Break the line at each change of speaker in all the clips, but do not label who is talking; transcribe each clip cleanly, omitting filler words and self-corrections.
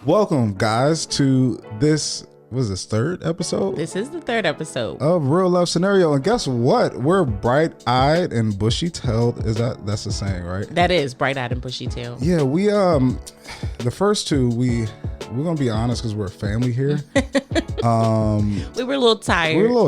Welcome, guys, to this. Was this third episode?
This is the third episode
of Real Love Scenario, and guess what? We're bright-eyed and bushy-tailed. That's the saying, right?
That is bright-eyed and bushy-tailed.
Yeah, we the first two we're gonna be honest because we're a family here.
We were a little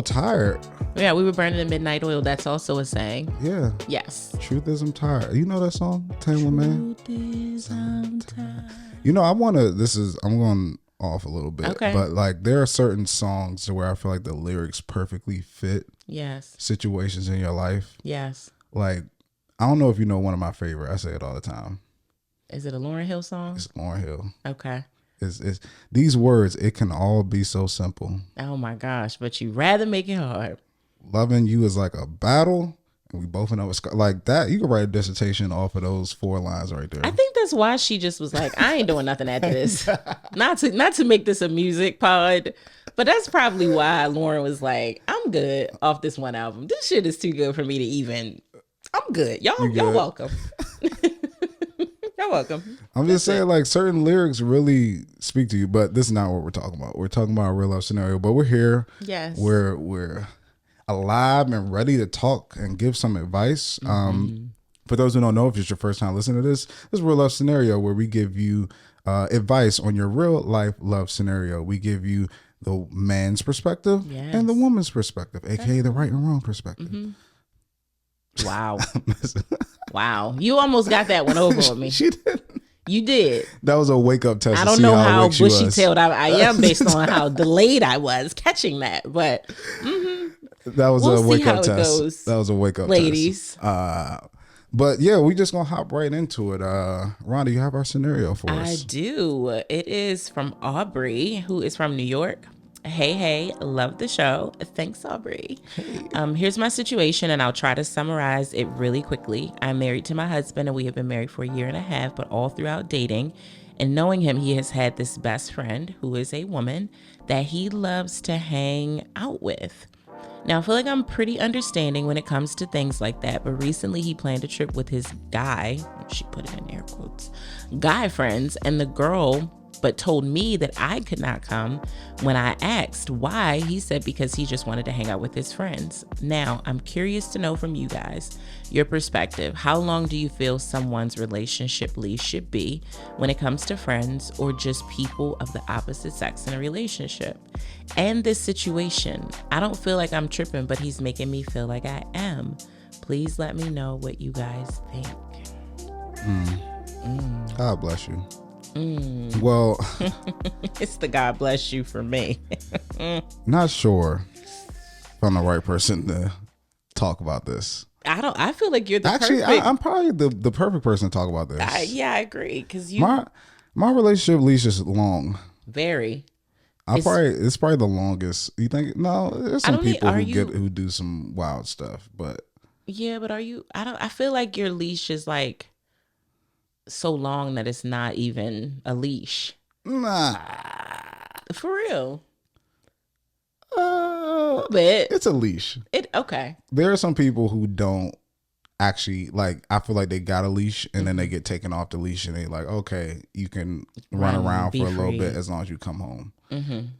tired.
Yeah,
we were burning the midnight oil. That's also a saying.
Yeah.
Yes.
Truth is, I'm tired. You know that song, Taylor Man?
Truth is, I'm tired.
You know, I'm going off a little bit,
okay.
But like there are certain songs to where I feel like the lyrics perfectly fit situations in your life.
Yes.
Like, I don't know if you know one of my favorite. I say it all the time.
Is it a Lauryn Hill song?
It's Lauryn Hill.
Okay.
It's these words, it can all be so simple.
Oh my gosh, but you rather make it hard.
Loving you is like a battle. And we both know it's like that. You can write a dissertation off of those 4 lines right there.
I think that's why she just was like, I ain't doing nothing after this. not to make this a music pod, but that's probably why Lauren was like, I'm good off this one album. This shit is too good for me to even. I'm good. Y'all welcome. You're welcome.
I'm just saying, like, certain lyrics really speak to you, but this is not what we're talking about. We're talking about a real life scenario, but we're here.
Yes.
We're alive and ready to talk and give some advice. For those who don't know, if it's your first time listening to this is Real Love Scenario, where we give you advice on your real life love scenario. We give you the man's perspective and the woman's perspective, aka the right and wrong perspective.
Wow. Wow. You almost got that one over on me.
She did.
You did.
That was a wake up test.
I don't know how bushy-tailed I am based on how delayed I was catching that, but
that was a wake up test. That was a wake up test,
ladies.
But yeah, we just gonna hop right into it. Rhonda, you have our scenario for us.
I do. It is from Aubrey, who is from New York. Hey, love the show. Thanks, Aubrey.
Hey.
Here's my situation, and I'll try to summarize it really quickly. I'm married to my husband, and we have been married for 1.5 years, but all throughout dating and knowing him, he has had this best friend who is a woman that he loves to hang out with. Now, I feel like I'm pretty understanding when it comes to things like that, but recently he planned a trip with his guy, she put it in air quotes, guy friends, and the girl but told me that I could not come. When I asked why, he said because he just wanted to hang out with his friends. Now, I'm curious to know from you guys, your perspective. How long do you feel someone's relationship leash should be when it comes to friends or just people of the opposite sex in a relationship? And this situation, I don't feel like I'm tripping, but he's making me feel like I am. Please let me know what you guys think.
God bless you. Well,
it's the God bless you for me.
Not sure if I'm the right person to talk about this.
I feel like you're the
actually.
perfect.
I'm probably the perfect person to talk about this.
I agree because you.
My relationship leash is long.
Very.
It's probably the longest. You think? No, there's some people who do some wild stuff, but
yeah. But are you? I feel like your leash is like so long that it's not even a leash.
Nah,
for real. A bit.
It's a leash.
Okay.
There are some people who don't actually like. I feel like they got a leash and then they get taken off the leash and they like, okay, you can run around for a little bit as long as you come home.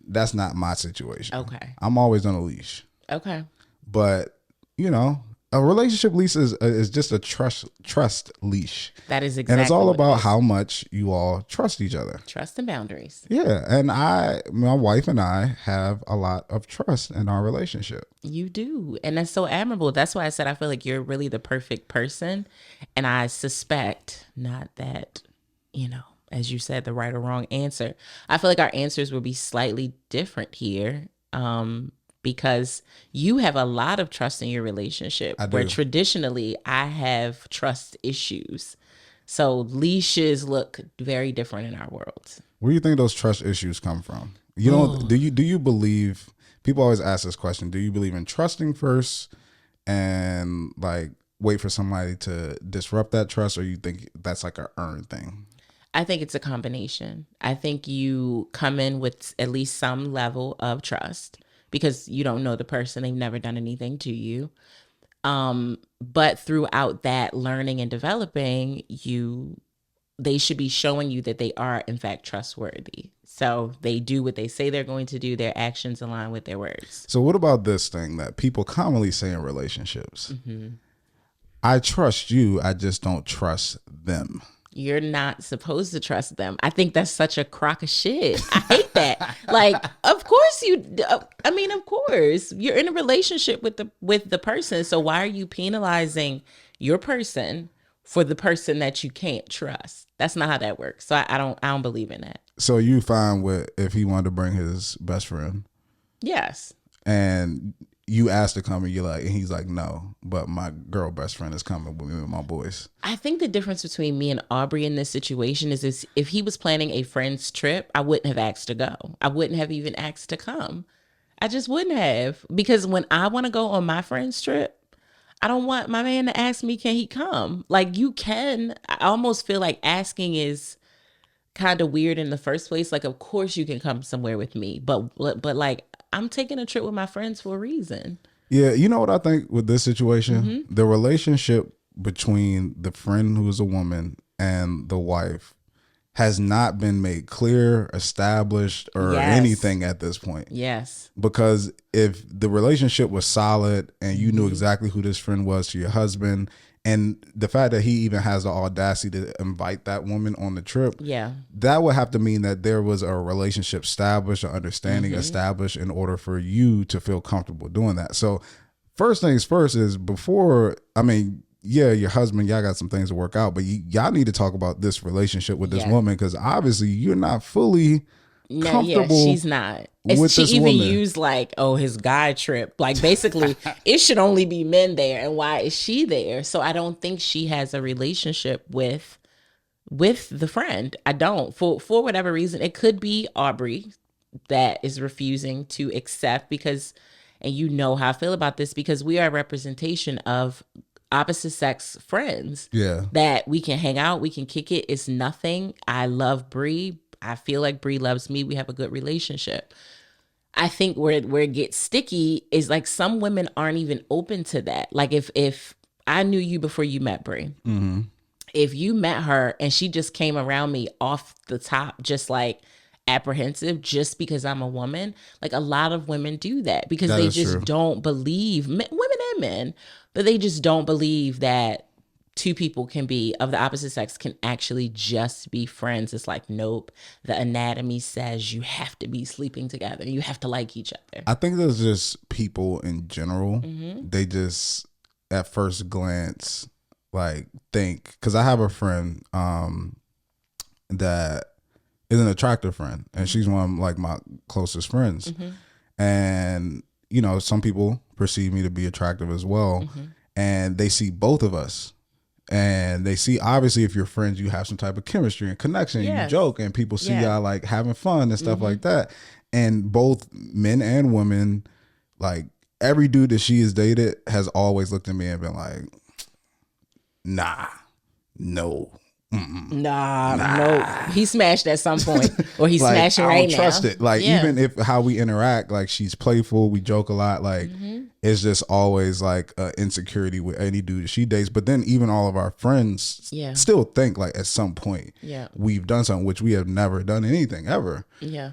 That's not my situation.
Okay.
I'm always on a leash.
Okay.
But you know, a relationship leash is just a trust leash.
That is exactly.
And it's all about how much you all trust each other.
Trust and boundaries.
Yeah, and my wife and I have a lot of trust in our relationship.
You do, and that's so admirable. That's why I said I feel like you're really the perfect person, and I suspect not that, as you said, the right or wrong answer. I feel like our answers will be slightly different here. Because you have a lot of trust in your relationship, where traditionally I have trust issues. So leashes look very different in our world.
Where do you think those trust issues come from? Do you believe, people always ask this question, do you believe in trusting first and like wait for somebody to disrupt that trust, or you think that's like an earned thing?
I think it's a combination. I think you come in with at least some level of trust, because you don't know the person. They've never done anything to you. But throughout that learning and developing, you they should be showing you that they are in fact trustworthy. So they do what they say they're going to do. Their actions align with their words.
So what about this thing that people commonly say in relationships? I trust you, I just don't trust them.
You're not supposed to trust them. I think that's such a crock of shit. I hate that. Like, of course of course you're in a relationship with the person. So why are you penalizing your person for the person that you can't trust? That's not how that works. So I don't believe in that.
So you fine with if he wanted to bring his best friend?
Yes.
And you asked to come and he's like, no, but my girl best friend is coming with me and my boys.
I think the difference between me and Aubrey in this situation is if he was planning a friend's trip, I wouldn't have asked to go. I wouldn't have even asked to come. I just wouldn't have, because when I want to go on my friend's trip, I don't want my man to ask me, can he come? Like, you can. I almost feel like asking is kind of weird in the first place. Like, of course you can come somewhere with me, but like, I'm taking a trip with my friends for a reason.
Yeah, you know what I think with this situation? The relationship between the friend who is a woman and the wife has not been made clear, established, or anything at this point.
Yes.
Because if the relationship was solid and you knew exactly who this friend was to your husband, and the fact that he even has the audacity to invite that woman on the trip, that would have to mean that there was a relationship established, an understanding established in order for you to feel comfortable doing that. So first things first is your husband, y'all got some things to work out, but y'all need to talk about this relationship with this woman, because obviously you're not fully comfortable.
Yeah, she's not. She even used his guy trip. Like, basically, it should only be men there, and why is she there? So I don't think she has a relationship with the friend. I don't. For whatever reason, it could be Aubrey that is refusing to accept, because, and you know how I feel about this, because we are a representation of opposite sex friends. Yeah. That we can hang out, we can kick it. It's nothing. I love Bree. I feel like Bree loves me. We have a good relationship. I think where it gets sticky is like some women aren't even open to that. Like if I knew you before you met Bree, if you met her and she just came around me off the top, just like apprehensive, just because I'm a woman, like a lot of women do that because they just don't believe, women and men, but they just don't believe that two people can be of the opposite sex can actually just be friends. It's like, nope. The anatomy says you have to be sleeping together. You have to like each other.
I think there's just people in general. They just at first glance like think, because I have a friend that is an attractive friend, and she's one of like my closest friends. And you know, some people perceive me to be attractive as well, and they see both of us. And they see, obviously, if you're friends, you have some type of chemistry and connection. You joke, and people see y'all like having fun and stuff like that. And both men and women, like every dude that she has dated has always looked at me and been like, nah, no.
No. He smashed at some point, or he's like, smashing right now. I don't trust
it. Like, even if how we interact, like she's playful, we joke a lot, like it's just always like insecurity with any dude she dates. But then even all of our friends still think like at some point we've done something, which we have never done anything ever.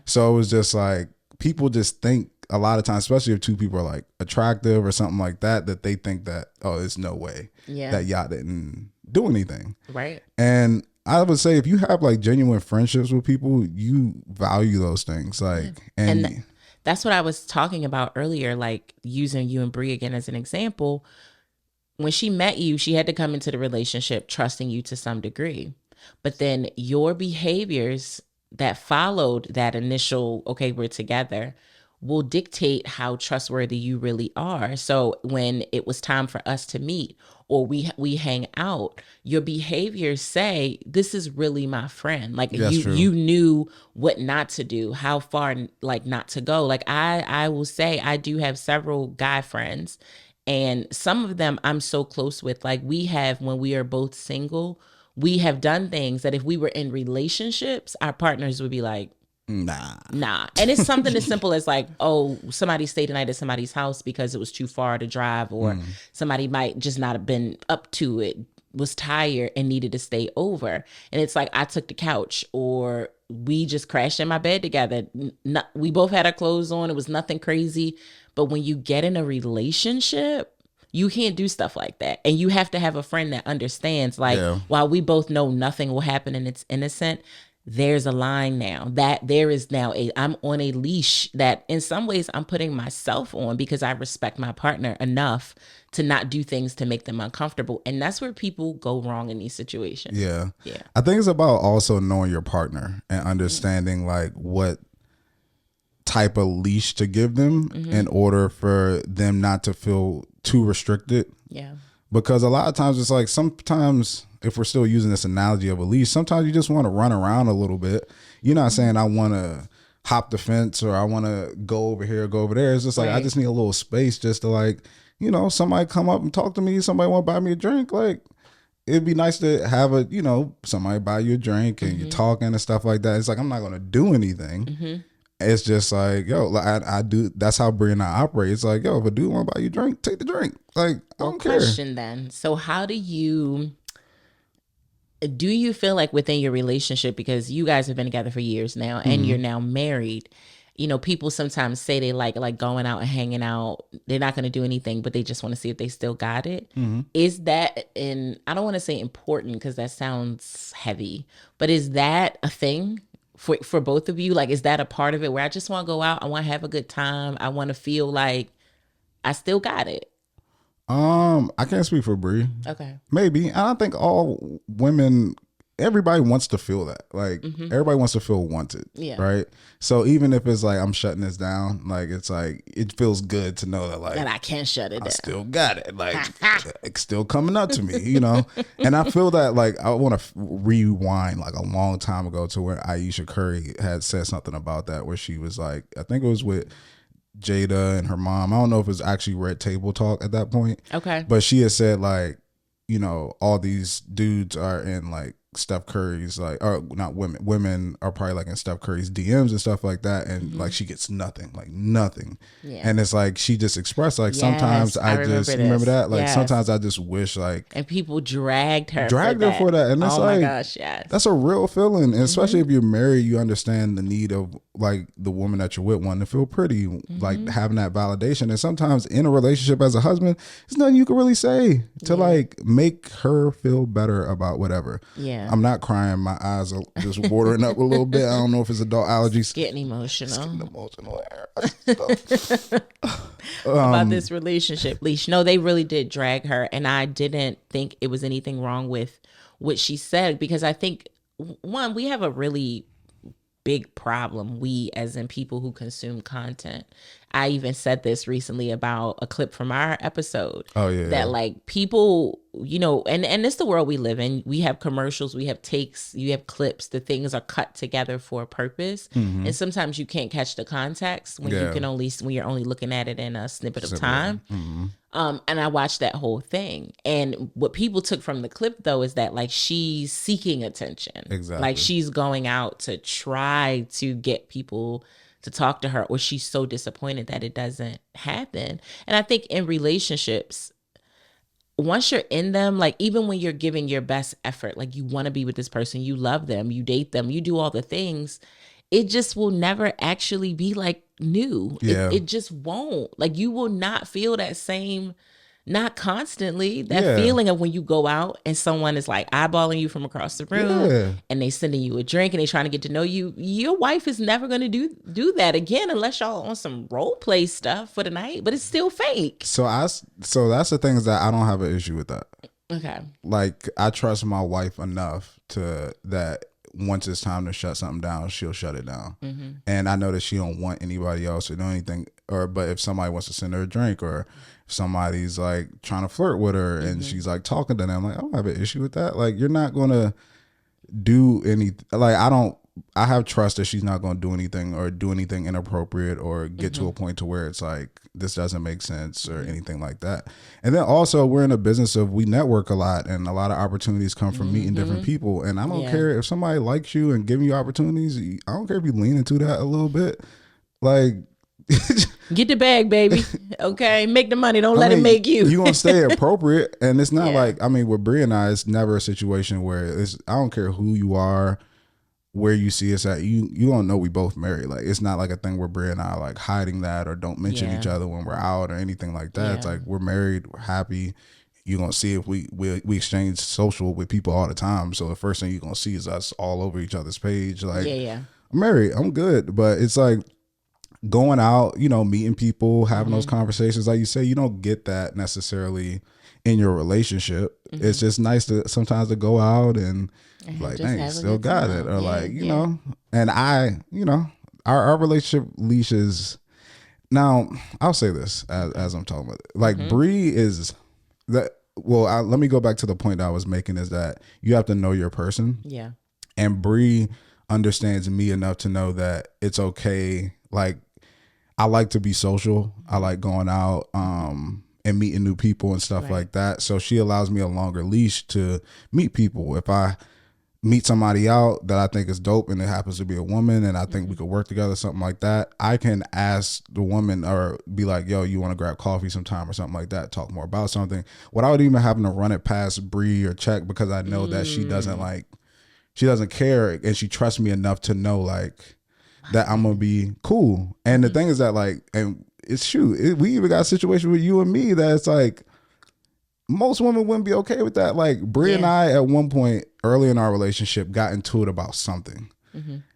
So it was just like people just think a lot of times, especially if two people are like attractive or something like that, that they think that, oh, there's no way that y'all didn't do anything. Right. And I would say if you have like genuine friendships with people, you value those things. Like, and
that's what I was talking about earlier, like using you and Bree again as an example. When she met you, she had to come into the relationship trusting you to some degree. But then your behaviors that followed that initial, okay, we're together, will dictate how trustworthy you really are. So when it was time for us to meet or we hang out, your behaviors say, this is really my friend. Like you knew what not to do, how far like not to go. Like I will say I do have several guy friends, and some of them I'm so close with. Like we have, when we are both single, we have done things that if we were in relationships, our partners would be like, nah. And it's something as simple as like, oh, somebody stayed the night at somebody's house because it was too far to drive, or somebody might just not have been up to it. was tired and needed to stay over. And it's like I took the couch, or we just crashed in my bed together. We both had our clothes on. It was nothing crazy. But when you get in a relationship, you can't do stuff like that. And you have to have a friend that understands, like, while we both know nothing will happen and it's innocent, there's a line now. That there is now I'm on a leash that in some ways I'm putting myself on because I respect my partner enough to not do things to make them uncomfortable. And that's where people go wrong in these situations.
Yeah. I think it's about also knowing your partner and understanding like what type of leash to give them in order for them not to feel too restricted.
Yeah.
Because a lot of times it's like, sometimes if we're still using this analogy of a leash, sometimes you just want to run around a little bit. You're not saying I want to hop the fence or I want to go over here, go over there. It's just like, I just need a little space just to like, you know, somebody come up and talk to me. Somebody want to buy me a drink. Like, it'd be nice to have a, you know, somebody buy you a drink and you're talking and stuff like that. It's like, I'm not going to do anything. It's just like, yo, I do. That's how Brie and I operate. It's like, yo, if a dude want to buy you a drink, take the drink. Like, I don't care.
Question then. So how do you feel like within your relationship, because you guys have been together for years now and you're now married, you know, people sometimes say they like going out and hanging out. They're not going to do anything, but they just want to see if they still got it. Is that, and I don't want to say important because that sounds heavy, but is that a thing for both of you? Like, is that a part of it where I just want to go out, I want to have a good time, I want to feel like I still got it?
I can't speak for Brie.
Okay.
Maybe. I don't think all women, everybody wants to feel that. Like, everybody wants to feel wanted.
Yeah.
Right? So even if it's like, I'm shutting this down, like, it's like, it feels good to know that, like,
that I can't shut it down.
I still got it. Like, it's still coming up to me, you know? And I feel that, like, I want to rewind, like, a long time ago to where Aisha Curry had said something about that, where she was like, I think it was with Jada and her mom. I don't know if it was actually Red Table Talk at that point.
Okay.
But she had said, like, you know, all these dudes are in like Steph Curry's, like, or not women. Women are probably like in Steph Curry's DMs and stuff like that, and like she gets nothing, like nothing. Yeah. And it's like she just expressed like, sometimes I just remember that, like sometimes I just wish, like,
and people dragged her
for that, and it's
oh
like,
my gosh, yes,
that's a real feeling, and especially if you're married, you understand the need of like the woman that you're with wanting to feel pretty, like having that validation. And sometimes in a relationship as a husband, there's nothing you can really say to like make her feel better about whatever.
Yeah.
I'm not crying. My eyes are just watering up a little bit. I don't know if it's adult allergies.
Getting emotional.
Getting emotional.
About this relationship, Leash. No, they really did drag her. And I didn't think it was anything wrong with what she said, because I think, one, we have a really big problem, we as in people who consume content. I even said this recently about a clip from our episode.
Oh yeah.
That like people, you know, and it's the world we live in. We have commercials, we have takes, you have clips. The things are cut together for a purpose, and sometimes you can't catch the context when you can only when you're only looking at it in a snippet of time. And I watched that whole thing, and what people took from the clip though is that like she's seeking attention.
Exactly.
Like she's going out to try to get people to talk to her, or she's so disappointed that it doesn't happen. And I think in relationships, once you're in them, like even when you're giving your best effort, like you want to be with this person, you love them, you date them, you do all the things, it just will never actually be like new.
Yeah.
It just won't. Like you will not feel that same, not constantly, that feeling of when you go out and someone is like eyeballing you from across the room and they sending you a drink and they trying to get to know you. Your wife is never going to do that again unless y'all on some role play stuff for the night, but it's still fake.
So that's the thing, is that I don't have an issue with that.
Okay.
Like I trust my wife enough to that once it's time to shut something down, she'll shut it down. And I know that she don't want anybody else to do anything, but if somebody wants to send her a drink, or if somebody's like trying to flirt with her and she's like talking to them, like I don't have an issue with that. Like you're not going to do any, like I have trust that she's not going to do anything or do anything inappropriate or get to a point to where it's like, this doesn't make sense or anything like that. And then also we're in a business of, we network a lot, and a lot of opportunities come from meeting different people. And I don't care if somebody likes you and giving you opportunities. I don't care if you lean into that a little bit. Like
Get the bag, baby. Okay, make the money. Don't let it make you.
You gonna stay appropriate, and it's not
Yeah.
like, I mean, with Brie and I, it's never a situation where it's, I don't care who you are, where you see us at, you don't know we both married. Like, it's not like a thing where Brie and I are like hiding that or don't mention
Yeah.
each other when we're out or anything like that. It's
Yeah.
like, we're married, we're happy. You're gonna see if we exchange social with people all the time. So the first thing you're gonna see is us all over each other's page. Like,
Yeah.
I'm married, I'm good. But it's like going out, you know, meeting people, having those
Mm-hmm.
conversations, like you say, you don't get that necessarily in your relationship.
Mm-hmm.
It's just nice to sometimes to go out and like,
just
dang,
have a
still
good
got
time.
it, or
Yeah,
like, you
yeah.
know. And I, you know, our relationship leash is, now I'll say this as I'm talking about it. Like,
Mm-hmm.
Bree is that. Well, let me go back to the point that I was making, is that you have to know your person.
Yeah.
And Bree understands me enough to know that it's okay. Like, I like to be social. I like going out and meeting new people and stuff
Right.
like that. So she allows me a longer leash to meet people. If I meet somebody out that I think is dope and it happens to be a woman and I think we could work together, something like that, I can ask the woman or be like, yo, you want to grab coffee sometime or something like that, talk more about something, without even having to run it past Bree or check, because I know that she doesn't care, and she trusts me enough to know like that I'm gonna be cool. And the thing is that, like, and it's we even got a situation with you and me that it's like most women wouldn't be okay with that. Like, Brie and I at one point early in our relationship got into it about something.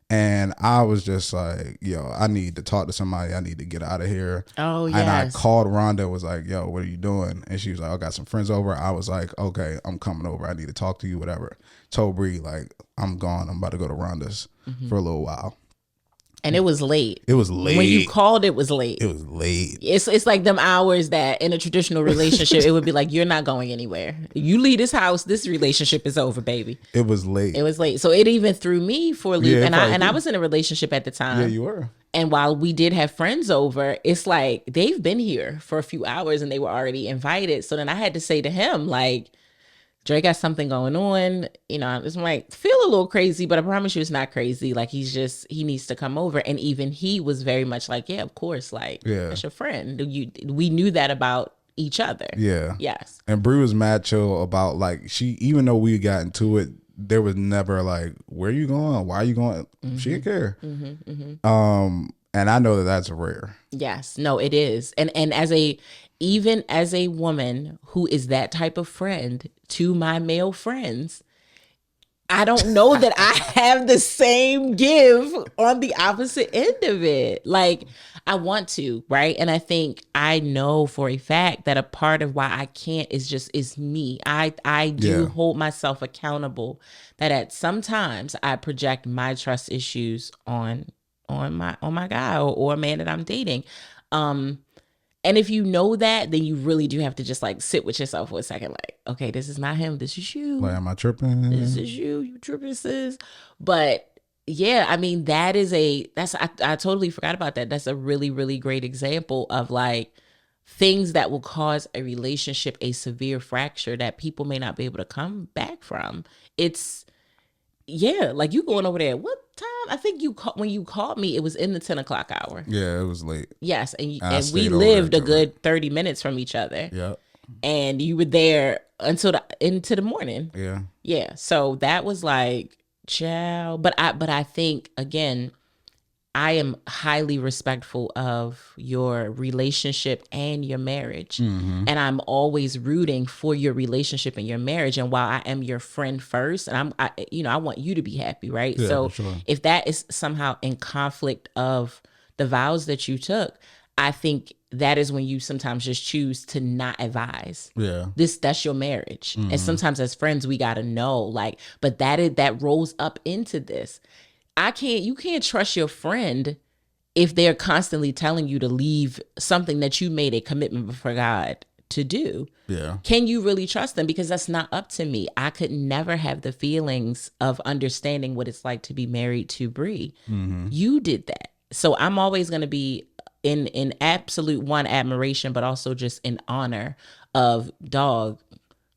And I was just like, yo, I need to talk to somebody. I need to get out of here.
Oh,
And I
yes.
called Rhonda, was like, yo, what are you doing? And she was like, I got some friends over. I was like, okay, I'm coming over. I need to talk to you, whatever. Told Brie, like, I'm gone. I'm about to go to Rhonda's for a little while.
And it was late.
It was late.
When you called, it was late.
It was late.
It's like them hours that in a traditional relationship, it would be like, you're not going anywhere. You leave this house, this relationship is over, baby.
It was late.
It was late. So it even threw me for a loop.
Yeah,
and I was in a relationship at the time.
Yeah, you were.
And while we did have friends over, it's like they've been here for a few hours and they were already invited. So then I had to say to him, like, Dre got something going on. You know, it's like, feel a little crazy, but I promise you it's not crazy. Like, he needs to come over. And even he was very much like, yeah, of course. Like, that's your friend. We knew that about each other.
Yeah.
Yes.
And Brie was mad chill about, like, even though we got into it, there was never like, where you going? Why are you going? She didn't care. And I know that that's rare.
Yes. No, it is. And even as a woman who is that type of friend to my male friends, I don't know that I have the same give on the opposite end of it. Like, I want to, right? And I think I know for a fact that a part of why I can't is me. I do hold myself accountable that at sometimes I project my trust issues on my guy or a man that I'm dating. And if you know that, then you really do have to just like sit with yourself for a second. Like, okay, this is not him. This is you.
Like, am I tripping?
This is you. You tripping, sis. But yeah, I mean, I totally forgot about that. That's a really, really great example of like things that will cause a relationship a severe fracture that people may not be able to come back from. It's, yeah, like you going over there. What time? I think when you called me, it was in the 10 o'clock hour.
Yeah, it was late.
Yes, and we
stayed over
lived
there
a
till
good 30 minutes from each other.
Yeah.
And you were there until into the morning.
Yeah.
Yeah. So that was like, ciao. But I think, again, I am highly respectful of your relationship and your marriage. And I'm always rooting for your relationship and your marriage. And while I am your friend first, and I want you to be happy, right?
Yeah,
so
for sure.
if that is somehow in conflict of the vows that you took, I think that is when you sometimes just choose to not advise.
Yeah.
That's your marriage. And sometimes as friends, we got to know, like, but that rolls up into this. You can't trust your friend if they're constantly telling you to leave something that you made a commitment before God to do.
Yeah.
Can you really trust them? Because that's not up to me. I could never have the feelings of understanding what it's like to be married to Bree. You did that. So I'm always going to be in absolute admiration, but also just in honor of, dog,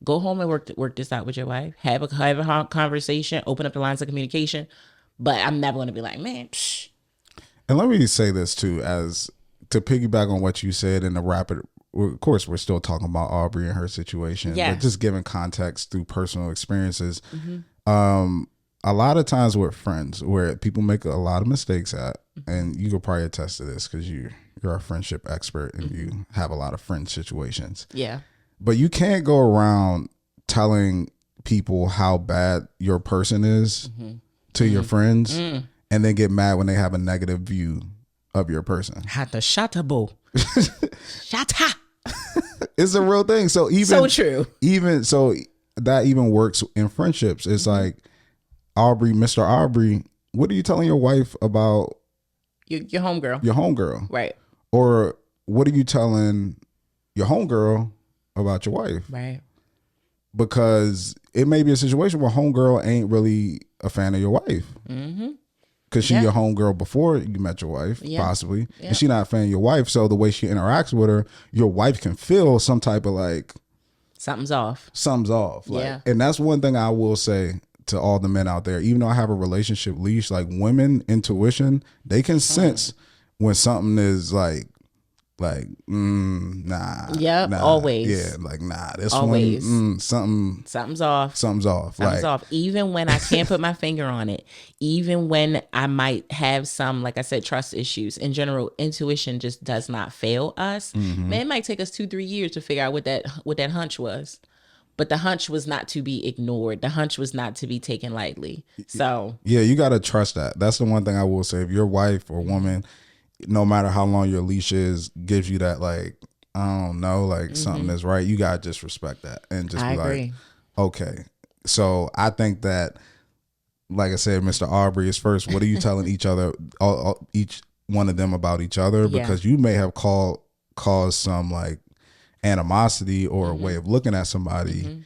go home and work this out with your wife. Have a conversation, open up the lines of communication. But I'm never going to be like, man, psh.
And let me say this too, as to piggyback on what you said in the rapid, of course, we're still talking about Aubrey and her situation, but just giving context through personal experiences. A lot of times with friends where people make a lot of mistakes at, and you could probably attest to this because you're a friendship expert and you have a lot of friend situations.
Yeah.
But you can't go around telling people how bad your person is to your friends and then get mad when they have a negative view of your person.
Hata shatabo. Shata.
It's a real thing. So even
So true.
Even so that even works in friendships. It's like Aubrey, Mr. Aubrey, what are you telling your wife about
Your homegirl?
Your homegirl.
Right.
Or what are you telling your homegirl about your wife?
Right.
Because it may be a situation where homegirl ain't really a fan of your wife. Because she your homegirl before you met your wife, possibly. And she not a fan of your wife. So the way she interacts with her, your wife can feel some type of like...
Something's off.
Something's off. Like, and that's one thing I will say to all the men out there. Even though I have a relationship leash, like women intuition, they can sense when something is like nah.
Yep,
nah,
always.
Yeah, like nah. This
always.
one, something's off.
Something's off. Even when I can't put my finger on it, even when I might have some, like I said, trust issues. In general, intuition just does not fail us. Man, it might take us 2-3 years to figure out what that hunch was. But the hunch was not to be ignored. The hunch was not to be taken lightly. So
yeah, you gotta trust that. That's the one thing I will say. If your wife or woman, no matter how long your leash is, gives you that like, I don't know, like something is right, you gotta just respect that and just be like, okay. So I think that, like I said, Mr. Aubrey is first. What are you telling each other, each one of them about each other? Because you may have caused some like animosity or a way of looking at somebody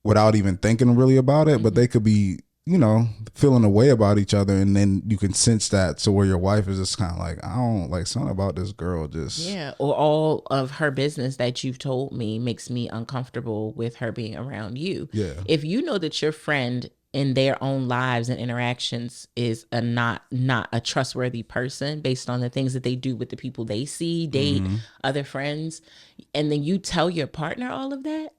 without even thinking really about it, but they could be, feeling a way about each other, and then you can sense that to where your wife is just kind of like, I don't like something about this girl just
or all of her business that you've told me makes me uncomfortable with her being around you. If you know that your friend in their own lives and interactions is not a trustworthy person based on the things that they do with the people they see, date, other friends, and then you tell your partner all of that,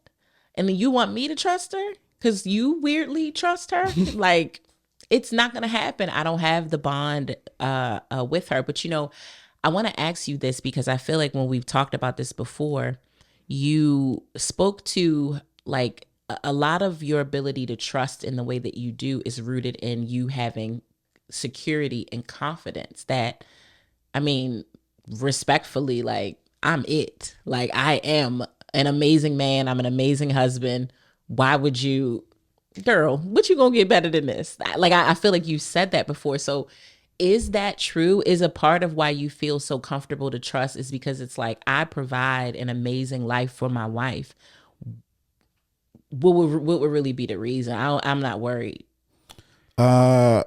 and then you want me to trust her because you weirdly trust her, like it's not gonna happen. I don't have the bond with her. But I want to ask you this because I feel like when we've talked about this before, you spoke to like a lot of your ability to trust in the way that you do is rooted in you having security and confidence that, I mean, respectfully, like I'm it. Like I am an amazing man. I'm an amazing husband. Why would you, girl, what you gonna get better than this? Like I feel like you said that before. So is that true? Is a part of why you feel so comfortable to trust is because it's like I provide an amazing life for my wife. What would really be the reason? I'm not worried.
Yeah.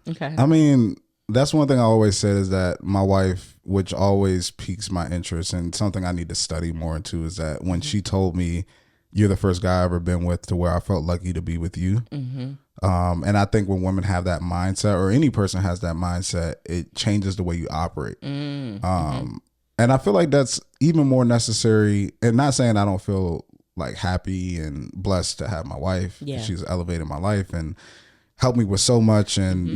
Okay.
I mean, that's one thing I always said is that my wife, which always piques my interest and something I need to study more into, is that when she told me, you're the first guy I've ever been with to where I felt lucky to be with you. And I think when women have that mindset, or any person has that mindset, it changes the way you operate. And I feel like that's even more necessary, and not saying I don't feel like happy and blessed to have my wife. She's elevated my life and helped me with so much, and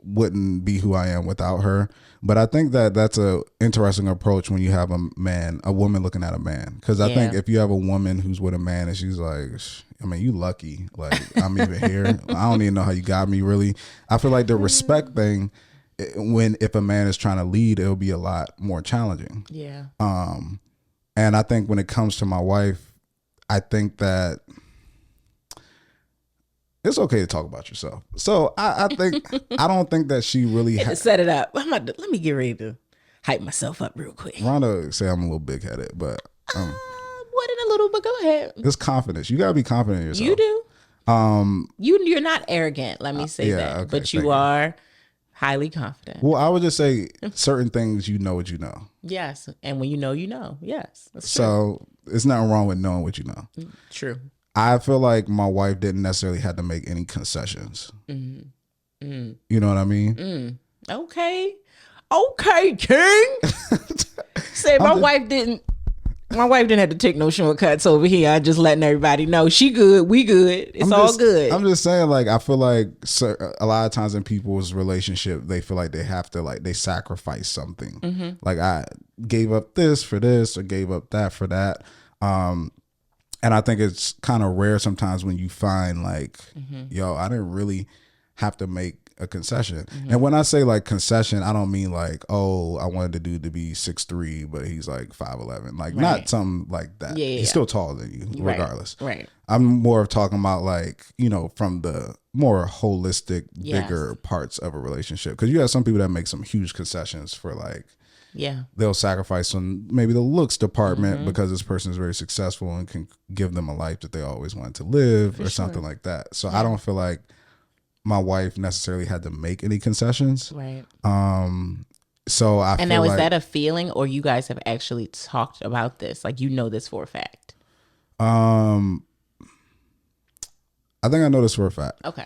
wouldn't be who I am without her. But I think that that's a interesting approach when you have a woman looking at a man, because I think if you have a woman who's with a man and she's like, I mean, you lucky, like I'm even here, I don't even know how you got me, really. I feel like the respect thing, if a man is trying to lead, it'll be a lot more challenging. And I think when it comes to my wife, I think that it's okay to talk about yourself. So I think I don't think that she really
set it up. Let me get ready to hype myself up real quick.
Rhonda say I'm a little big headed, but
what in a little, but go ahead.
It's confidence. You gotta be confident in yourself.
You do. You're not arrogant. Let me say that, okay, but you are highly confident.
Well, I would just say certain things you know what you know.
Yes, and when you know, you know. Yes, that's
true. So it's nothing wrong with knowing what you know.
True.
I feel like my wife didn't necessarily have to make any concessions. You know what I mean?
Okay. Okay, King. Said my wife didn't have to take no shortcuts over here. I just letting everybody know she good, we good. It's all good.
I'm just saying, like, I feel like a lot of times in people's relationship, they feel like they have to, like, they sacrifice something. Like, I gave up this for this or gave up that for that. And I think it's kind of rare sometimes when you find like, yo, I didn't really have to make a concession. And when I say like concession, I don't mean like, oh, I wanted the dude to be 6'3", but he's like 5'11". Like not something like that. Yeah. He's still taller than you, regardless.
Right.
I'm more of talking about like, from the more holistic, bigger parts of a relationship. Because you have some people that make some huge concessions for like, they'll sacrifice on maybe the looks department because this person is very successful and can give them a life that they always wanted to live or something like that. So I don't feel like my wife necessarily had to make any concessions.
Right.
So I feel
now, is
like,
that a feeling, or you guys have actually talked about this? Like, this for a fact?
I think I know this for a fact.
Okay.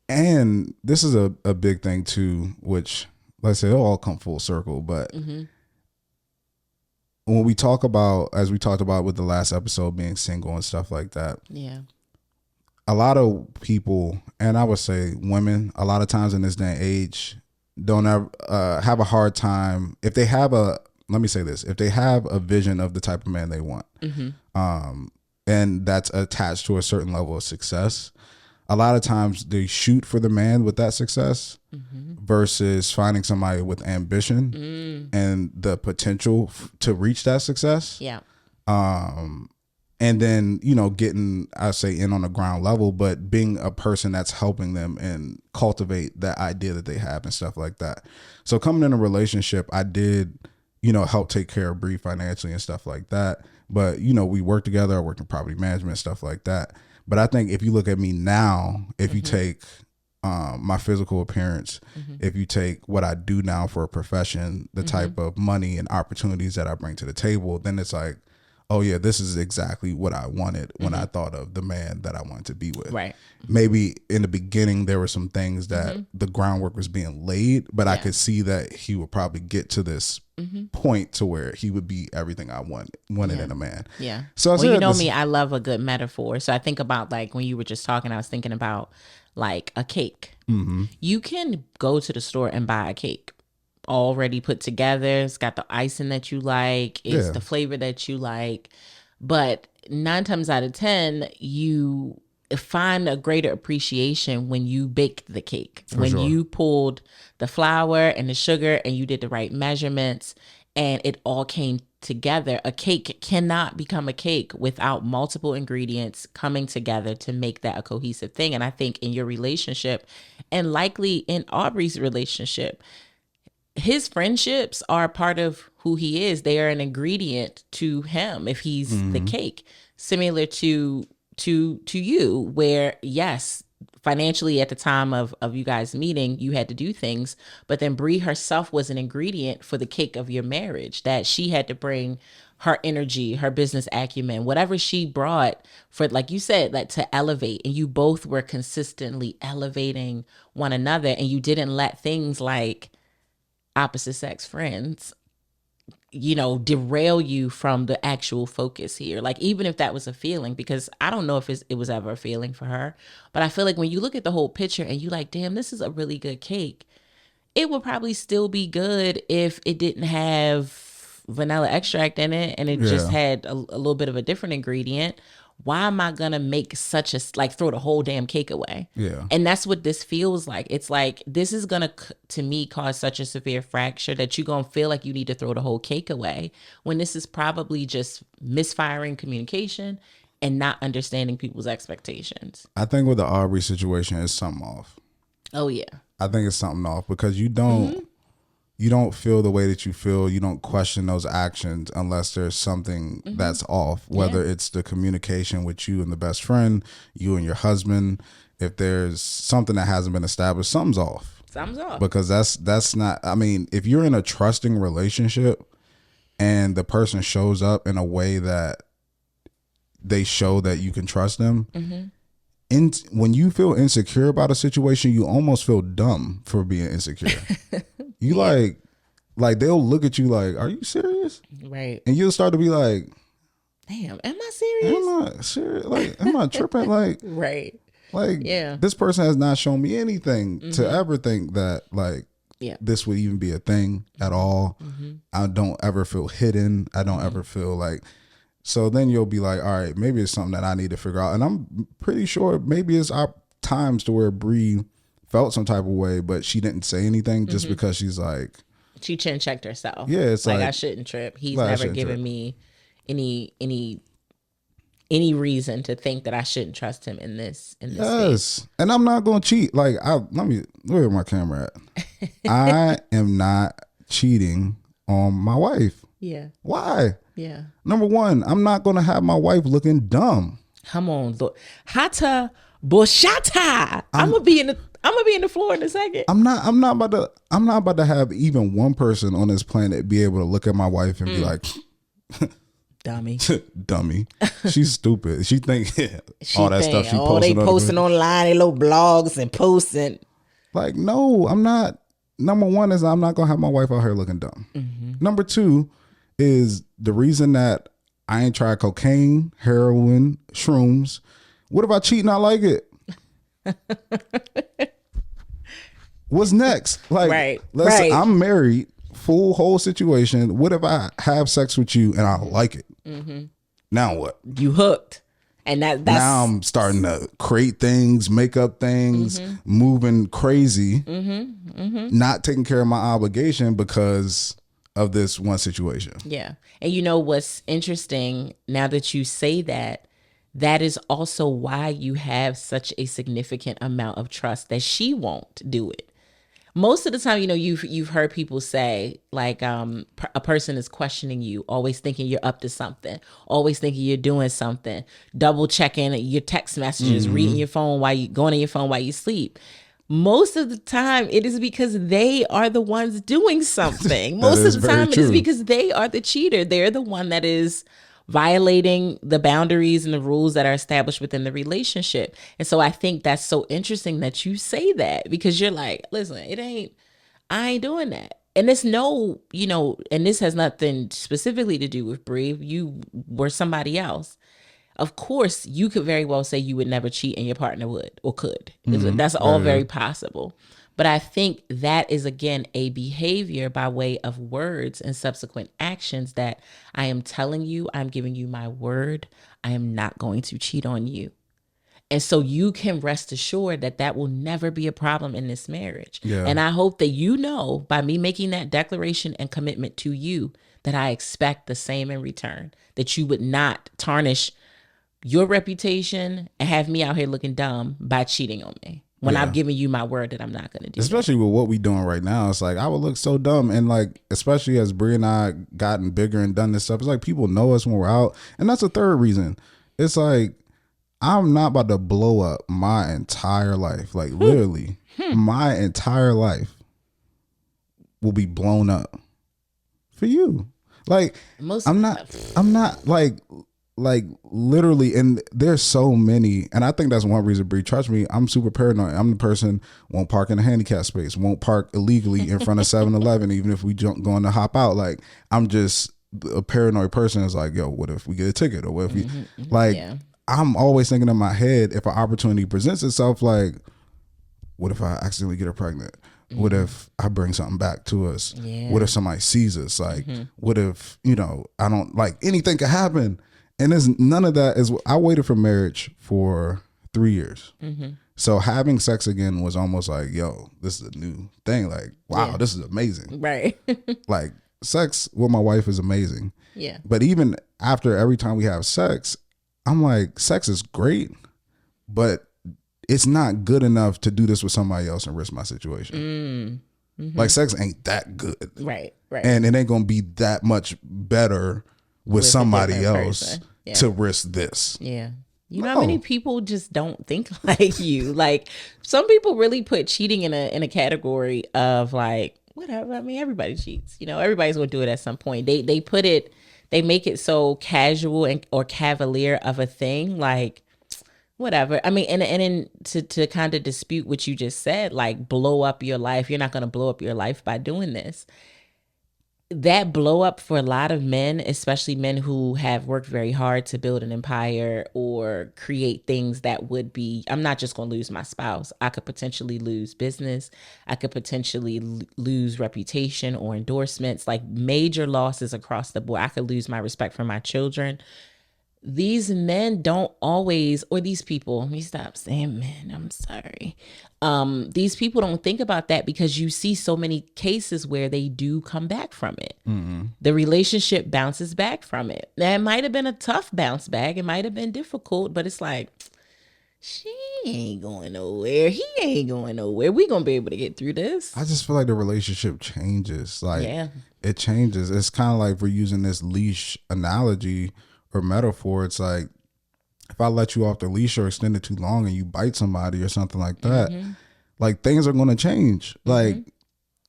And this is a big thing too, which, let's say, it'll all come full circle. But when we talk about, as we talked about with the last episode, being single and stuff like that. Yeah. A lot of people, and I would say women, a lot of times in this day and age, don't have a hard time if they have if they have a vision of the type of man they want, and that's attached to a certain level of success. A lot of times they shoot for the man with that success versus finding somebody with ambition and the potential to reach that success. Yeah. And then, getting, I say, in on the ground level, but being a person that's helping them and cultivate that idea that they have and stuff like that. So coming in a relationship, I did, help take care of Bree financially and stuff like that. But, we worked together. I worked in property management, stuff like that. But I think if you look at me now, if you take my physical appearance, if you take what I do now for a profession, the type of money and opportunities that I bring to the table, then it's like, oh yeah, this is exactly what I wanted when I thought of the man that I wanted to be with. Right. Maybe in the beginning there were some things that the groundwork was being laid, but I could see that he would probably get to this point to where he would be everything I wanted in a man. Yeah. So
me, I love a good metaphor. So I think about, like, when you were just talking, I was thinking about like a cake. You can go to the store and buy a cake already put together. It's got the icing that you like. It's the flavor that you like. But 9 times out of 10, you find a greater appreciation when you baked the cake. You pulled the flour and the sugar and you did the right measurements and it all came together. A cake cannot become a cake without multiple ingredients coming together to make that a cohesive thing. And I think in your relationship, and likely in Aubrey's relationship, his friendships are a part of who he is. They are an ingredient to him if he's the cake. Similar to you, where yes, financially at the time of you guys meeting, you had to do things, but then Bree herself was an ingredient for the cake of your marriage, that she had to bring her energy, her business acumen, whatever she brought for, like you said, like to elevate. And you both were consistently elevating one another, and you didn't let things like opposite sex friends, derail you from the actual focus here. Like, even if that was a feeling, because I don't know if it was ever a feeling for her, but I feel like when you look at the whole picture and you like, damn, this is a really good cake, it would probably still be good if it didn't have vanilla extract in it and it just had a little bit of a different ingredient. Why am I gonna make such a, like, throw the whole damn cake away? Yeah. And that's what this feels like. It's like, this is gonna, to me, cause such a severe fracture that you're gonna feel like you need to throw the whole cake away, when this is probably just misfiring communication and not understanding people's expectations.
I think with the Aubrey situation, it's something off.
Oh yeah.
I think it's something off because you don't feel the way that you feel. You don't question those actions unless there's something that's off, whether it's the communication with you and the best friend, you and your husband. If there's something that hasn't been established, something's off.
Something's off.
Because that's not, I mean, if you're in a trusting relationship and the person shows up in a way that they show that you can trust them, when you feel insecure about a situation, you almost feel dumb for being insecure. You like, like they'll look at you like, "Are you serious?"
Right.
And you'll start to be like,
Damn, am I serious?
"Am I serious? Like, am I tripping?" Like,
Right.
like
Yeah.
this person has not shown me anything to ever think that like
Yeah.
this would even be a thing at all. I don't ever feel hidden. I don't ever feel like. So then you'll be like, all right, maybe it's something that I need to figure out. And I'm pretty sure maybe it's our times to where Bree felt some type of way, but she didn't say anything just because she's like,
She chin checked herself.
yeah, it's
like
like
I shouldn't trip. He's
like, I
never
shouldn't
given
trip.
me any reason to think that I shouldn't trust him in this space.
Yes. And I'm not going to cheat. Like, where my camera at? I am not cheating on my wife.
Yeah.
Why?
Yeah.
Number one, I'm not going to have my wife looking dumb.
Come on, look. Hata Boshata. I'm gonna be in the floor in a second.
I'm not about to have even one person on this planet be able to look at my wife and be like,
Dummy.
dummy. She's stupid. She think all that stuff she posting.
They posting online, they little blogs and posting.
Like, no, I'm not. Number one is I'm not gonna have my wife out here looking dumb. Number two is the reason that I ain't tried cocaine, heroin, shrooms. What if I cheat and I like it? What's next? Like,
right.
I'm married, whole situation. What if I have sex with you and I like it? Now what?
You hooked. And that's
now I'm starting to create things, make up things, moving crazy, not taking care of my obligation because of this one situation.
Yeah. And you know what's interesting now that you say that, that is also why you have such a significant amount of trust that she won't do it. Most of the time, you know, you've heard people say like a person is questioning you, always thinking you're up to something, always thinking you're doing something, double checking your text messages, reading your phone while you going on your phone while you sleep. Most of the time, it is because they are the ones doing something. Most of the time, it is because they are the cheater. They're the one that is violating the boundaries and the rules that are established within the relationship. And so I think that's so interesting that you say that, because you're like, listen, I ain't doing that. And it's no, you know, and this has nothing specifically to do with Bree. You were somebody else. Of course, you could very well say you would never cheat and your partner would or could. That's all very possible. But I think that is, again, a behavior by way of words and subsequent actions that I am telling you, I'm giving you my word, I am not going to cheat on you. And so you can rest assured that that will never be a problem in this marriage.
Yeah.
And I hope that you know, by me making that declaration and commitment to you, that I expect the same in return, that you would not tarnish your reputation and have me out here looking dumb by cheating on me. When I've given you my word that I'm not going to do
especially that. With what we doing right now, it's like I would look so dumb. And like, especially as Bree and I gotten bigger and done this stuff, it's like people know us when we're out. And that's the third reason. It's like, I'm not about to blow up my entire life. Like literally, my entire life will be blown up for you. Like, I'm not like literally, and there's so many, and I think that's one reason Bree trusts me. I'm super paranoid. I'm the person won't park in a handicap space, won't park illegally in front of 7-Eleven, even if we going to hop out. Like, I'm just a paranoid person. It's like, yo, what if we get a ticket, or what if we I'm always thinking in my head, if an opportunity presents itself, like, what if I accidentally get her pregnant? What if I bring something back to us? What if somebody sees us? Like, what if, you know, I don't, like, anything could happen. And there's none of that. I waited for marriage for 3 years. So having sex again was almost like, yo, this is a new thing. Like, wow, this is amazing.
Right.
Like, sex with my wife is amazing.
Yeah.
But even after every time we have sex, I'm like, sex is great, but it's not good enough to do this with somebody else and risk my situation. Like, sex ain't that good.
Right.
And it ain't going to be that much better with somebody else to risk this.
Yeah. You know how many people just don't think like you? Like, some people really put cheating in a category of like, whatever. I mean, everybody cheats. You know, everybody's gonna do it at some point. They make it so casual or cavalier of a thing, like, whatever. I mean, and then to kind of dispute what you just said, like, blow up your life. You're not gonna blow up your life by doing this. that blow up for a lot of men, especially men who have worked very hard to build an empire or create things that would be, I'm not just going to lose my spouse. I could potentially lose business. I could potentially lose reputation or endorsements, like major losses across the board. I could lose my respect for my children. These men don't always, or these people, let me stop saying men, I'm sorry. These people don't think about that because you see so many cases where they do come back from it. The relationship bounces back from it. That might have been a tough bounce back. It might have been difficult, but it's like, she ain't going nowhere. He ain't going nowhere. We gonna be able to get through this.
I just feel like the relationship changes. Like,
Yeah.
it changes. It's kind of like, we're using this leash analogy or metaphor. It's like, if I let you off the leash or extend it too long and you bite somebody or something like that, like, things are going to change. Like,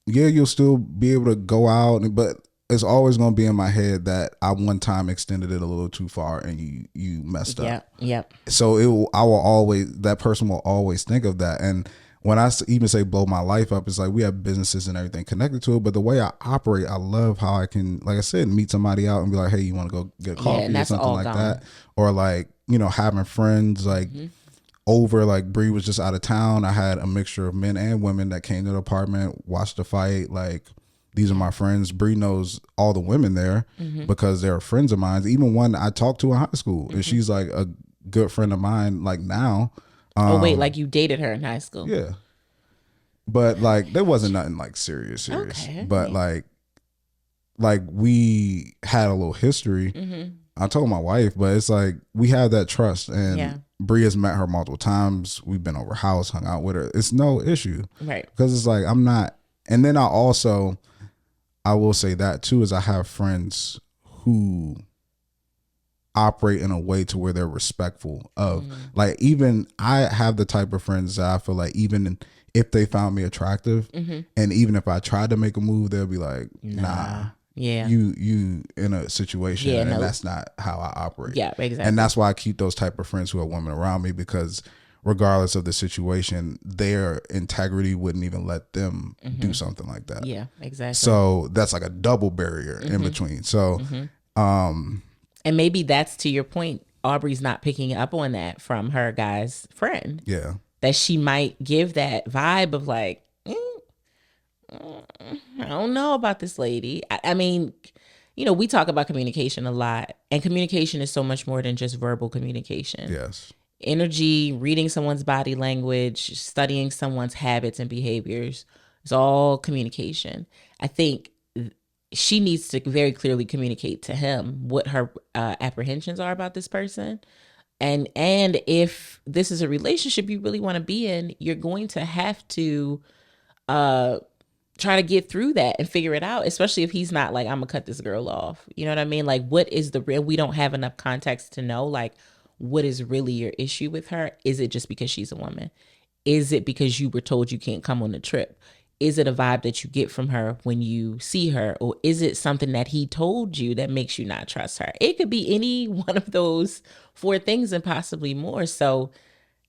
yeah, you'll still be able to go out, but it's always going to be in my head that I one time extended it a little too far and you messed up.
Yep.
So that person will always think of that. And when I even say blow my life up, it's like, we have businesses and everything connected to it, but the way I operate, I love how I can, like I said, meet somebody out and be like, hey, you want to go get coffee or something like that, or like, having friends like over. Like, Bree was just out of town. I had a mixture of men and women that came to the apartment, watched the fight. Like, these are my friends. Bree knows all the women there because they're friends of mine. Even one I talked to in high school, and she's like a good friend of mine. Like, now.
Like you dated her in high school?
Yeah, but like, there wasn't nothing like serious.
Okay.
But like we had a little history. I told my wife, but it's like, we have that trust, and Bree has met her multiple times. We've been over house, hung out with her. It's no issue,
right?
Because it's like, I'm not. And then I will say that too, is I have friends who operate in a way to where they're respectful of, like, even I have the type of friends that I feel like, even if they found me attractive, and even if I tried to make a move, they'll be like, nah.
Yeah,
you in a situation, and
no.
That's not how I operate.
Yeah, exactly.
And that's why I keep those type of friends who are women around me, because regardless of the situation, their integrity wouldn't even let them do something like that.
Yeah, exactly.
So that's like a double barrier in between. So,
and maybe that's, to your point, Aubrey's not picking up on that from her guy's friend.
Yeah,
that she might give that vibe of like, I don't know about this lady. I mean, we talk about communication a lot, and communication is so much more than just verbal communication.
Yes.
Energy, reading someone's body language, studying someone's habits and behaviors. It's all communication. I think she needs to very clearly communicate to him what her apprehensions are about this person. And if this is a relationship you really want to be in, you're going to have to try to get through that and figure it out, especially if he's not like, I'm gonna cut this girl off. You know what I mean? Like, what is the real, we don't have enough context to know, like, what is really your issue with her? Is it just because she's a woman? Is it because you were told you can't come on the trip? Is it a vibe that you get from her when you see her? Or is it something that he told you that makes you not trust her? It could be any one of those 4 things and possibly more. So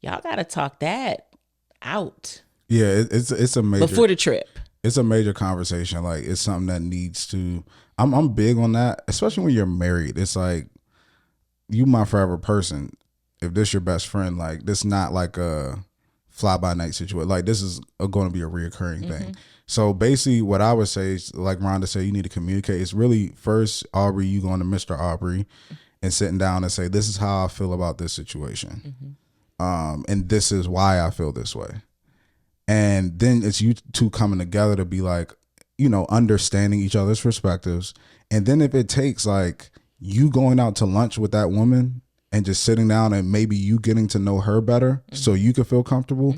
y'all got to talk that out.
Yeah, it's a major,
before the trip.
It's a major conversation. Like, it's something that needs to, I'm big on that, especially when you're married. It's like, you my forever person. If this your best friend, like, this not like a fly by night situation. Like, this is going to be a reoccurring thing. So basically what I would say is, like Rhonda said, you need to communicate. It's really, first, Aubrey, you going to Mr. Aubrey and sitting down and say, this is how I feel about this situation. And this is why I feel this way. And then it's you two coming together to be like, understanding each other's perspectives. And then if it takes like you going out to lunch with that woman and just sitting down and maybe you getting to know her better so you can feel comfortable.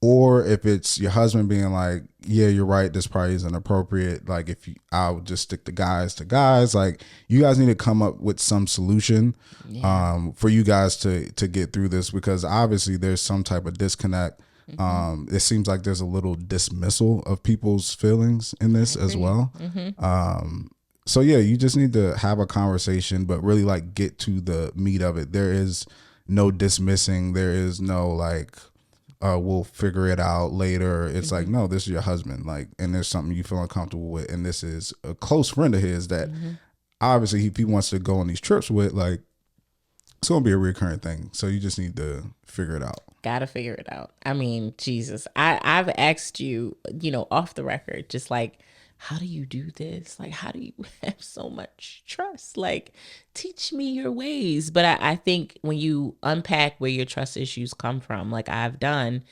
Or if it's your husband being like, yeah, you're right, this probably isn't appropriate. Like, I would just stick to guys, like, you guys need to come up with some solution for you guys to get through this, because obviously there's some type of disconnect. It seems like there's a little dismissal of people's feelings in this as well. So yeah, you just need to have a conversation, but really like get to the meat of it. There is no dismissing. There is no like we'll figure it out later. It's like, no, this is your husband, like, and there's something you feel uncomfortable with, and this is a close friend of his that obviously if he wants to go on these trips with, like, it's gonna be a recurring thing. So you just need to figure it out.
Gotta figure it out. I mean, Jesus, I've asked you, off the record, just like, how do you do this? Like, how do you have so much trust? Like, teach me your ways. But I think when you unpack where your trust issues come from, like I've done,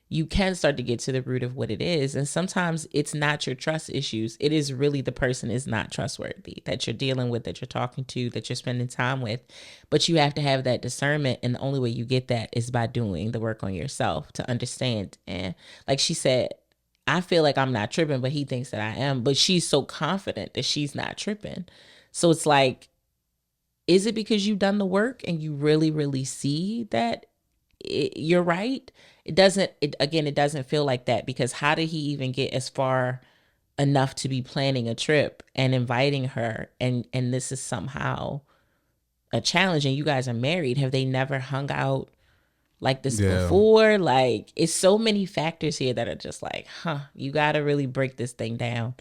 you can start to get to the root of what it is. And sometimes it's not your trust issues. It is really the person is not trustworthy that you're dealing with, that you're talking to, that you're spending time with. But you have to have that discernment. And the only way you get that is by doing the work on yourself to understand. And like she said, I feel like I'm not tripping, but he thinks that I am. But she's so confident that she's not tripping. So it's like, is it because you've done the work and you really, really see that you're right? It doesn't feel like that, because how did he even get as far enough to be planning a trip and inviting her? And this is somehow a challenge, and you guys are married. Have they never hung out like this before? Like, it's so many factors here that are just like, you got to really break this thing down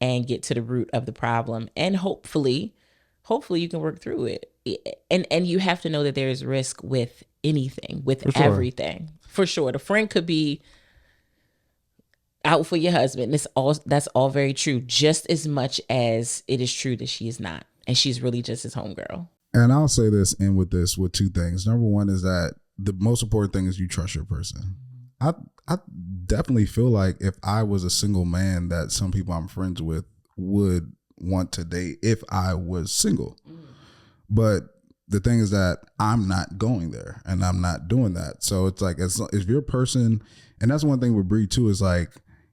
and get to the root of the problem. And hopefully you can work through it. And you have to know that there is risk with anything, with everything. For sure. The friend could be out for your husband. That's all very true, just as much as it is true that she is not. And she's really just his homegirl.
And I'll say this, and with two things. Number one is that the most important thing is you trust your person. I definitely feel like if I was a single man that some people I'm friends with would want to date if I was single. But the thing is that I'm not going there and I'm not doing that. So it's like, if your person, and that's one thing with Bree too, is like,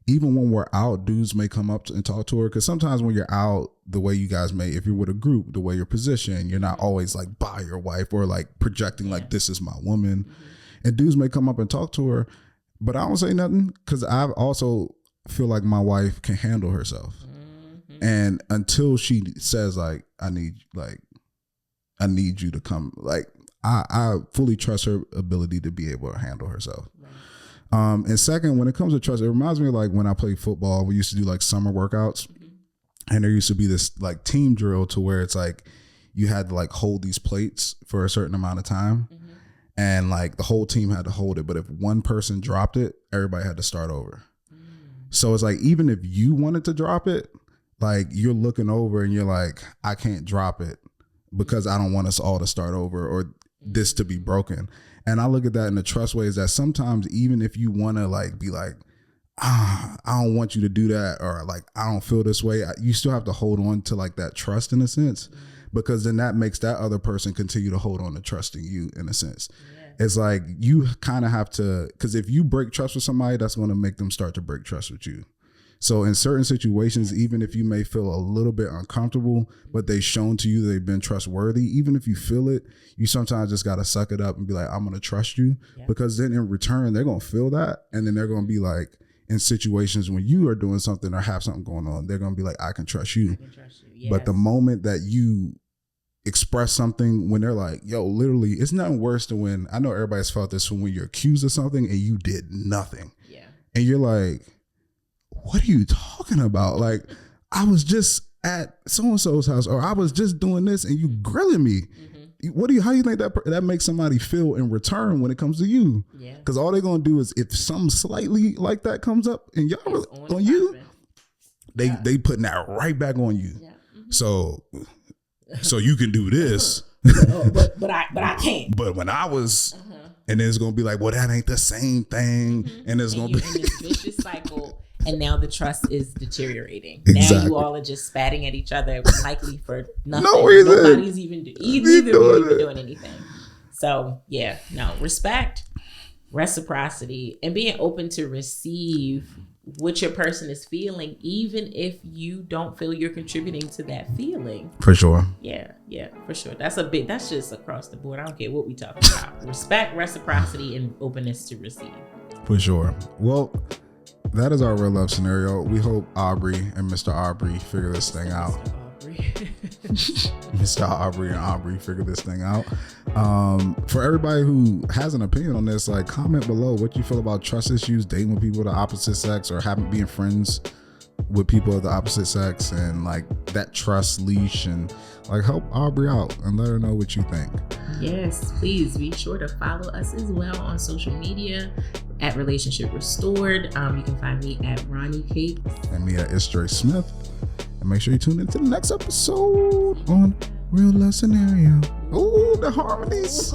even when we're out, dudes may come up and talk to her. Cause sometimes when you're out, the way you guys may, if you're with a group, the way you're positioned, you're not always like by your wife or like projecting like this is my woman. And dudes may come up and talk to her, but I don't say nothing, cause I also feel like my wife can handle herself. And until she says like, I need you to come, like I fully trust her ability to be able to handle herself. And second, when it comes to trust, it reminds me of like when I played football, we used to do like summer workouts, and there used to be this like team drill to where it's like you had to like hold these plates for a certain amount of time, and like the whole team had to hold it. But if one person dropped it, everybody had to start over. So it's like, even if you wanted to drop it, like you're looking over and you're like, I can't drop it because I don't want us all to start over or this to be broken. And I look at that in the trust ways that sometimes even if you want to like be like, I don't want you to do that, or like, I don't feel this way, you still have to hold on to like that trust in a sense, because then that makes that other person continue to hold on to trusting you in a sense. It's like you kind of have to, because if you break trust with somebody, that's going to make them start to break trust with you. So in certain situations, even if you may feel a little bit uncomfortable, but they've shown to you they've been trustworthy, even if you feel it, you sometimes just got to suck it up and be like, I'm going to trust you, because then in return, they're going to feel that. And then they're going to be like, in situations when you are doing something or have something going on, they're going to be like, I can trust you. Yes. But the moment that you express something, when they're like, yo, literally, it's nothing worse than when, I know everybody's felt this, when you're accused of something and you did nothing. And you're like, what are you talking about? Like, I was just at so-and-so's house, or I was just doing this and you grilling me. How do you think that makes somebody feel in return when it comes to you? Because all they're going to do is, if something slightly like that comes up and y'all on you, they putting that right back on you. So you can do this.
but I can't.
But when I was, and then it's going to be like, well, that ain't the same thing. And it's going to be
in this vicious cycle. And now the trust is deteriorating.
Exactly.
Now you all are just spatting at each other, likely for nothing.
No reason.
Nobody's even doing anything. So respect, reciprocity, and being open to receive what your person is feeling, even if you don't feel you're contributing to that feeling.
For sure.
Yeah, for sure. That's just across the board. I don't care what we talking about. Respect, reciprocity, and openness to receive.
For sure. Well, that is our real love scenario. We hope Aubrey and Mr. Aubrey figure this thing out. Mr. Aubrey and Aubrey figure this thing out. For everybody who has an opinion on this, like, comment below what you feel about trust issues, dating with people of the opposite sex, or being friends with people of the opposite sex, and like that trust leash, and like help Aubrey out and let her know what you think.
Yes, please be sure to follow us as well on social media at Relationship Restored. You can find me at Ronnie Kate.
And me at Dre Smith. And make sure you tune into the next episode on Real Love Scenario. Oh, the harmonies.